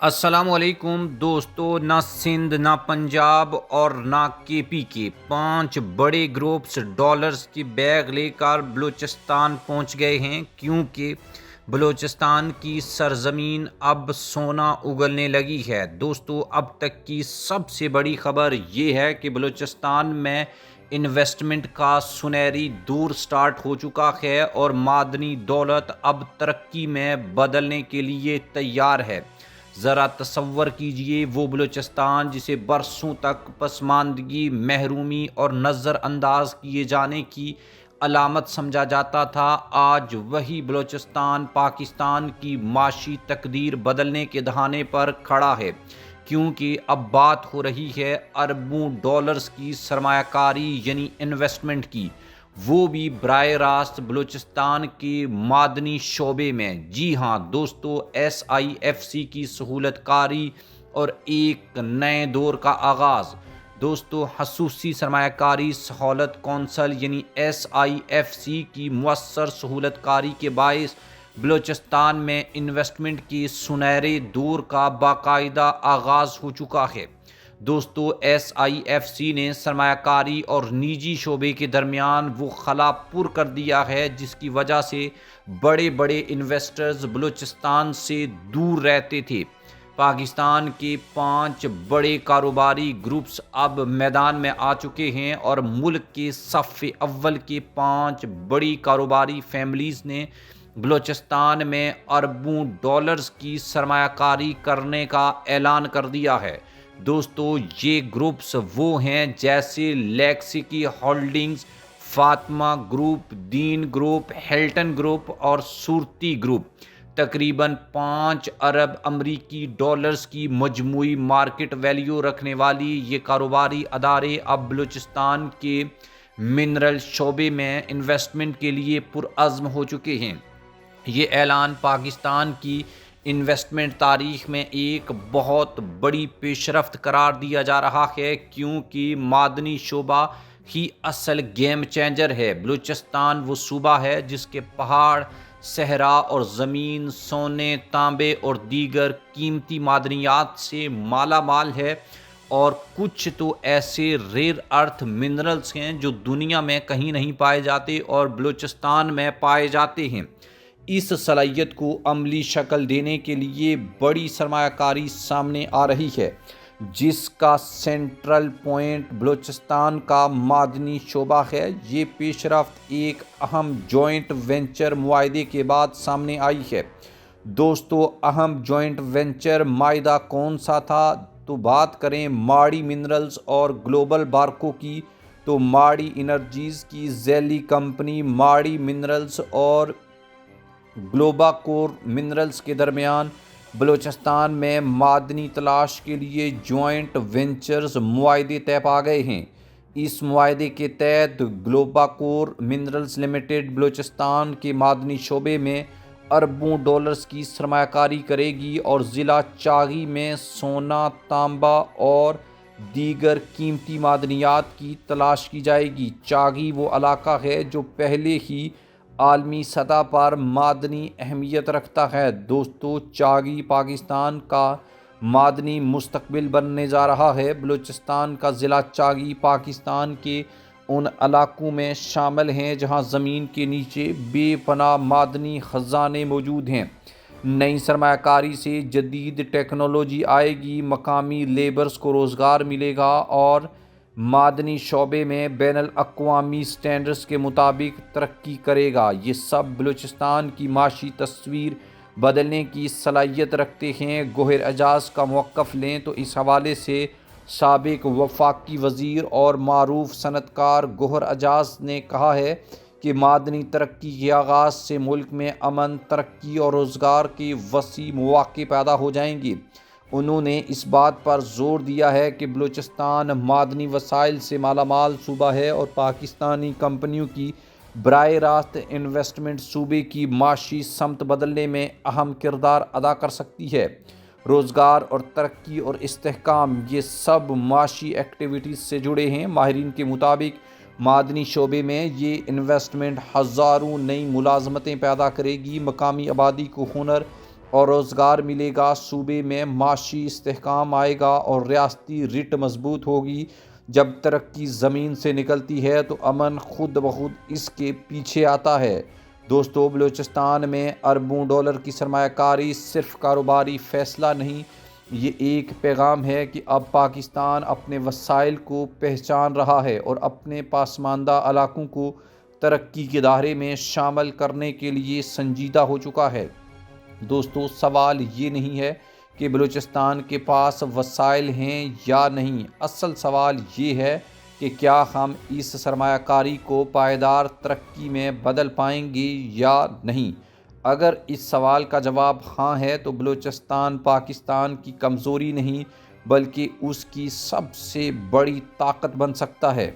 السلام علیکم دوستو، نہ سندھ، نہ پنجاب اور نہ کے پی کے 5 بڑے گروپس ڈالرز کی بیگ لے کر بلوچستان پہنچ گئے ہیں، کیونکہ بلوچستان کی سرزمین اب سونا اگلنے لگی ہے۔ دوستو، اب تک کی سب سے بڑی خبر یہ ہے کہ بلوچستان میں انویسٹمنٹ کا سنہری دور سٹارٹ ہو چکا ہے اور معدنی دولت اب ترقی میں بدلنے کے لیے تیار ہے۔ ذرا تصور کیجئے، وہ بلوچستان جسے برسوں تک پسماندگی، محرومی اور نظر انداز کیے جانے کی علامت سمجھا جاتا تھا، آج وہی بلوچستان پاکستان کی معاشی تقدیر بدلنے کے دہانے پر کھڑا ہے، کیونکہ اب بات ہو رہی ہے اربوں ڈالرز کی سرمایہ کاری یعنی انویسٹمنٹ کی، وہ بھی براہ راست بلوچستان کے معدنی شعبے میں۔ جی ہاں دوستو، SIFC کی سہولت کاری اور ایک نئے دور کا آغاز۔ دوستو، خصوصی سرمایہ کاری سہولت کونسل یعنی SIFC کی مؤثر سہولت کاری کے باعث بلوچستان میں انویسٹمنٹ کے سنہرے دور کا باقاعدہ آغاز ہو چکا ہے۔ دوستو، SIFC نے سرمایہ کاری اور نجی شعبے کے درمیان وہ خلا پر کر دیا ہے جس کی وجہ سے بڑے بڑے انویسٹرز بلوچستان سے دور رہتے تھے۔ پاکستان کے 5 بڑے کاروباری گروپس اب میدان میں آ چکے ہیں اور ملک کے صف اول کے 5 بڑی کاروباری فیملیز نے بلوچستان میں اربوں ڈالرز کی سرمایہ کاری کرنے کا اعلان کر دیا ہے۔ دوستو، یہ گروپس وہ ہیں جیسے لیکسکی holdings, Fatima group, Din group, Hilton group اور صورتی گروپ۔ تقریباً 5 ارب امریکی ڈالرز کی مجموعی مارکیٹ ویلیو رکھنے والی یہ کاروباری ادارے اب بلوچستان کے منرل شعبے میں انویسٹمنٹ کے لیے پرعزم ہو چکے ہیں۔ یہ اعلان پاکستان کی انویسٹمنٹ تاریخ میں ایک بہت بڑی پیش رفت قرار دیا جا رہا ہے، کیونکہ معدنی شعبہ ہی اصل گیم چینجر ہے۔ بلوچستان وہ صوبہ ہے جس کے پہاڑ، صحرا اور زمین سونے، تانبے اور دیگر قیمتی معدنیات سے مالا مال ہے، اور کچھ تو ایسے ریئر ارتھ منرلز ہیں جو دنیا میں کہیں نہیں پائے جاتے اور بلوچستان میں پائے جاتے ہیں۔ اس صلاحیت کو عملی شکل دینے کے لیے بڑی سرمایہ کاری سامنے آ رہی ہے، جس کا سینٹرل پوائنٹ بلوچستان کا معدنی شعبہ ہے۔ یہ پیش رفت ایک اہم جوائنٹ وینچر معاہدے کے بعد سامنے آئی ہے۔ دوستو، اہم جوائنٹ وینچر معاہدہ کون سا تھا؟ تو بات کریں ماڑی منرلز اور گلوبل بارکو کی، تو ماڑی انرجیز کی ذیلی کمپنی ماڑی منرلز اور گلوباکور منرلز کے درمیان بلوچستان میں معدنی تلاش کے لیے جوائنٹ وینچرز معاہدے طے پا گئے ہیں۔ اس معاہدے کے تحت گلوباکور منرلز لمیٹڈ بلوچستان کے معدنی شعبے میں اربوں ڈالرز کی سرمایہ کاری کرے گی اور ضلع چاغی میں سونا، تانبا اور دیگر قیمتی معدنیات کی تلاش کی جائے گی۔ چاغی وہ علاقہ ہے جو پہلے ہی عالمی سطح پر معدنی اہمیت رکھتا ہے۔ دوستو، چاغی پاکستان کا معدنی مستقبل بننے جا رہا ہے۔ بلوچستان کا ضلع چاغی پاکستان کے ان علاقوں میں شامل ہیں جہاں زمین کے نیچے بے پناہ معدنی خزانے موجود ہیں۔ نئی سرمایہ کاری سے جدید ٹیکنالوجی آئے گی، مقامی لیبرز کو روزگار ملے گا اور معدنی شعبے میں بین الاقوامی سٹینڈرز کے مطابق ترقی کرے گا۔ یہ سب بلوچستان کی معاشی تصویر بدلنے کی صلاحیت رکھتے ہیں۔ گوہر اعجاز کا موقف لیں تو اس حوالے سے سابق وفاقی وزیر اور معروف صنعت کار گوہر اعجاز نے کہا ہے کہ معدنی ترقی کے آغاز سے ملک میں امن، ترقی اور روزگار کے وسیع مواقع پیدا ہو جائیں گے۔ انہوں نے اس بات پر زور دیا ہے کہ بلوچستان معدنی وسائل سے مالا مال صوبہ ہے اور پاکستانی کمپنیوں کی براہ راست انویسٹمنٹ صوبے کی معاشی سمت بدلنے میں اہم کردار ادا کر سکتی ہے۔ روزگار اور ترقی اور استحکام، یہ سب معاشی ایکٹیویٹیز سے جڑے ہیں۔ ماہرین کے مطابق معدنی شعبے میں یہ انویسٹمنٹ ہزاروں نئی ملازمتیں پیدا کرے گی، مقامی آبادی کو ہنر اور روزگار ملے گا، صوبے میں معاشی استحکام آئے گا اور ریاستی رٹ مضبوط ہوگی۔ جب ترقی زمین سے نکلتی ہے تو امن خود بخود اس کے پیچھے آتا ہے۔ دوستو، بلوچستان میں اربوں ڈالر کی سرمایہ کاری صرف کاروباری فیصلہ نہیں، یہ ایک پیغام ہے کہ اب پاکستان اپنے وسائل کو پہچان رہا ہے اور اپنے پسماندہ علاقوں کو ترقی کے دائرے میں شامل کرنے کے لیے سنجیدہ ہو چکا ہے۔ دوستو، سوال یہ نہیں ہے کہ بلوچستان کے پاس وسائل ہیں یا نہیں، اصل سوال یہ ہے کہ کیا ہم اس سرمایہ کاری کو پائیدار ترقی میں بدل پائیں گے یا نہیں۔ اگر اس سوال کا جواب ہاں ہے تو بلوچستان پاکستان کی کمزوری نہیں بلکہ اس کی سب سے بڑی طاقت بن سکتا ہے۔